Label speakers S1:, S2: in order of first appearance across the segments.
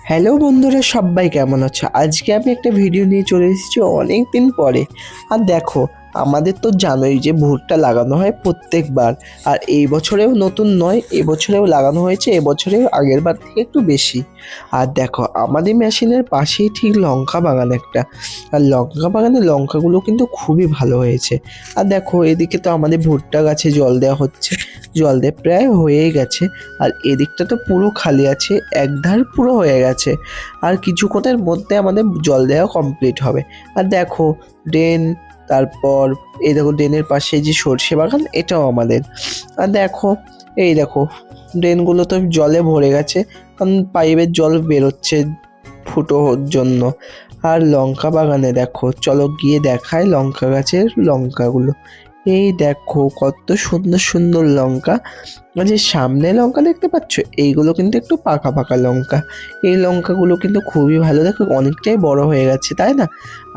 S1: Hello বন্ধুরা, সবাই কেমন আছো? আজকে আমি একটা ভিডিও নিয়ে চলে এসেছি অনেক দিন পরে। আর দেখো, আমাদের তো জানোই যে ভুট্টা লাগানো হয় প্রত্যেকবার। আর এই বছরেও নতুন নয়, এবছরেও লাগানো হয়েছে, এবছরেও আগের বার থেকে একটু বেশি। আর দেখো, আমাদের মেশিনের পাশেই ঠিক লঙ্কা বাগান একটা। আর লঙ্কা বাগানে লঙ্কাগুলো কিন্তু খুবই ভালো হয়েছে। আর দেখো, এদিকে তো আমাদের ভুট্টা গাছে জল দেওয়া হচ্ছে, জল দেওয়া প্রায় হয়েই গেছে। আর এদিকটা তো পুরো খালি আছে, একধার পুরো হয়ে গেছে। আর কিছুক্ষণের মধ্যে আমাদের জল দেওয়া কমপ্লিট হবে। আর দেখো, ড্রেন, তারপর এই দেখো ড্রেনের পাশে যে সর্ষে বাগান, এটাও আমাদের। আর দেখো, এই দেখো ড্রেনগুলো তো জলে ভরে গেছে, কারণ পাইপের জল বেরোচ্ছে ফুটোর জন্য। আর লঙ্কা বাগানে দেখো, চলো গিয়ে দেখায় লঙ্কা গাছের লঙ্কাগুলো। এই দেখো কত সুন্দর সুন্দর লঙ্কা। যে সামনে লঙ্কা দেখতে পাচ্ছ, এইগুলো কিন্তু একটু পাকা পাকা লঙ্কা। এই লঙ্কাগুলো কিন্তু খুবই ভালো, দেখো অনেকটাই বড় হয়ে গেছে, তাই না?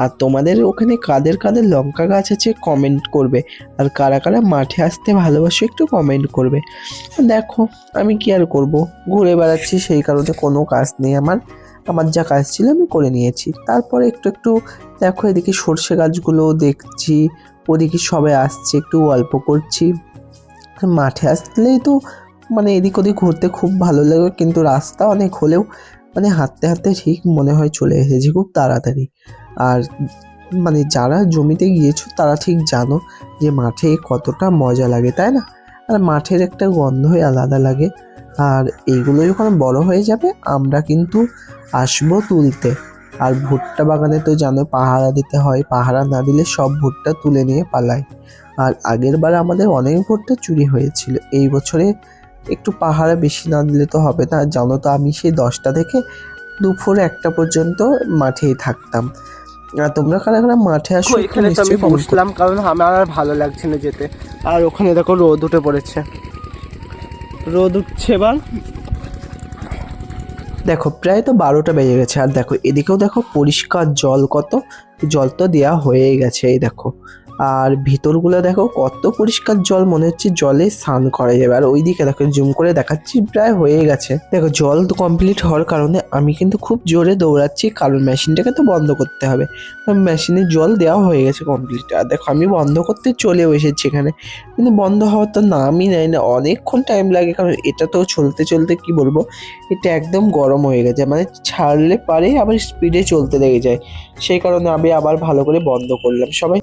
S1: আর তোমাদের ওখানে কাদের কাদের লঙ্কা গাছ আছে কমেন্ট করবে। আর কারা কারা মাঠে আসতে ভালোবাসো একটু কমেন্ট করবে। দেখো, আমি কি আর করব, ঘুরে বেড়াচ্ছি, সেই কারণে কোনো কাজ নেই আমার। আমার যা কাজ ছিল আমি করে নিয়েছি। তারপরে একটু একটু দেখো, এদিকে সর্ষে গাছগুলো দেখছি, ওদিকে সবাই আসছে, একটু গল্প করছি। মাঠে আসলেই তো মানে এদিক ওদিক ঘুরতে খুব ভালো লাগে, কিন্তু রাস্তা অনেক হলেও মানে হাঁটতে হাঁটতে ঠিক মনে হয় চলে এসেছি খুব তাড়াতাড়ি। আর মানে যারা জমিতে গিয়েছো তারা ঠিক জানো যে মাঠে কতটা মজা লাগে, তাই না? আর মাঠের একটা গন্ধই আলাদা লাগে। আর এইগুলো যখন বড় হয়ে যাবে আমরা কিন্তু আসবো তুলতে। আর ভুট্টা বাগানে তো জানো পাহারা দিতে হয়, পাহারা না দিলে সব ভুট্টা তুলে নিয়ে পালায়। আর আগের বার আমাদের অনেক ভুট্টা চুরি হয়েছিল, এই বছরে একটু পাহারা বেশি না দিলে তো হবে না। জানো তো আমি সেই 10টা থেকে দুপুর 1টা পর্যন্ত মাঠেই থাকতাম। আর তোমরা কারা কারা মাঠে আসো একটু
S2: এখানে তো আমি
S1: নিশ্চয়ই কমেন্ট করো।
S2: বসলাম, কারণ আমার আর ভালো লাগছে না যেতে। আর ওখানে দেখো রোদ উঠে পড়েছে, রোদ উঠছে এবার।
S1: দেখো প্রায় তো 12টা বেজে গেছে। আর দেখো এদিকেও দেখো পরিষ্কার জল, কত জল তো দেওয়া হয়ে গেছে, এই দেখো। আর ভিতরগুলো দেখো কত পরিষ্কার জল, মনে হচ্ছে জলে স্নান করা যাবে। আর ওইদিকে দেখো জুম করে দেখাচ্ছি, প্রায় হয়ে গেছে। দেখো জল তো কমপ্লিট হওয়ার কারণে আমি কিন্তু খুব জোরে দৌড়াচ্ছি, কারণ মেশিনটাকে তো বন্ধ করতে হবে। মেশিনে জল দেওয়া হয়ে গেছে কমপ্লিট। আর দেখো আমি বন্ধ করতে চলেও এসেছি এখানে, কিন্তু বন্ধ হওয়ার তো নামই নেয় না, অনেকক্ষণ টাইম লাগে। কারণ এটা তো চলতে চলতে কি বলবো, এটা একদম গরম হয়ে গেছে, মানে ছাড়লে পারে আবার স্পিডে চলতে লেগে যায়। সেই কারণে আমি আবার ভালো করে বন্ধ করলাম। সবাই